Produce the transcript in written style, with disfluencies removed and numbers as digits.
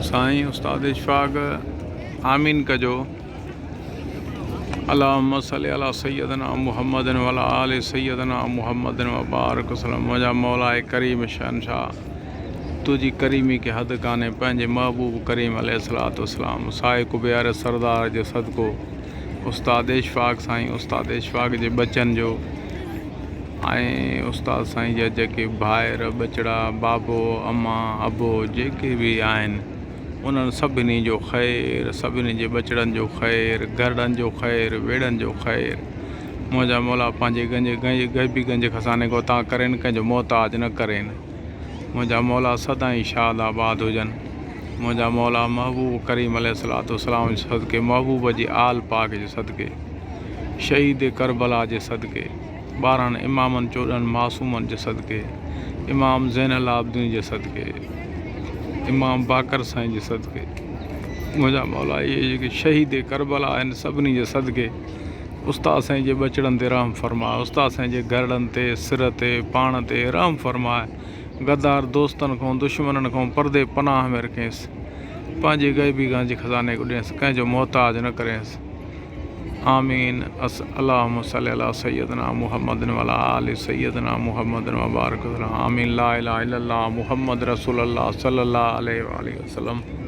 साईं उस्ताद इशफाक आमीन कजो। अल्लाहुम्मा सल्लि अला सय्यदना मुहम्मदिन व अला आलि सय्यदना मुहम्मदिन व बारिक वसल्लम। मुंहिंजा मौलाए करीम शहनशाह तुझी करीमी के हद काने पंहिंजे महबूब करीम अलैहिस्सलातु वस्सलाम साए कुब्यारे सरदार जो सदको उस्ताद इशफाक साईं उस्ताद इशफाक जे बचन जो उस्ताद साईं जा जेके भाइर बचड़ा बाबो अम्मा अबो जेके भी आहिनि उन्हनि सभिनी जो ख़ैरु, सभिनी जे बचड़नि जो ख़ैरु, घरड़नि जो ख़ैरु, वेड़नि जो ख़ैरु मुंहिंजा मौला पंहिंजे गैबी गंज खज़ाने को अता करेनि, कंहिंजो मोहताज न करेनि। मुंहिंजा मौला सदाईं शाद आबाद हुजनि। मुंहिंजा मौला महबूब करीम अलैहिस्सलातु वस्सलाम जे सदके, महबूब जी आल पाक जे सदके, शहीद करबला जे सदके, 12 इमामनि 14 मासूमनि जे सदके, इमाम ज़ैनुल आबिदीन जे सदके, इमाम बाकर साईं जे सदके, मुंहिंजा मौला इहे जेके शहीद करबला आहिनि सभिनी जे सदके उस्ताद साईं जे बचड़नि ते रहम फरमाए, उस्ताद साईं जे घरड़नि ते, सिर ते, पाण ते रहम फरमाए। गद्दार दोस्तनि खां, दुश्मननि खां परदे पनाह में रखेसि, पंहिंजे गैबी गंज खज़ाने को ॾियसि, कंहिंजो मोहताज न करेसि। आमीन। अल्लाहुम्मा सल्लि अला सय्यदना मुहम्मदिन व अला आलि सय्यदना मुहम्मदिन व बारिक वसल्लम। आमीन। ला इलाहा इल्लल्लाह मुहम्मद रसूलुल्लाह सल्लल्लाहु अलैहि वसल्लम।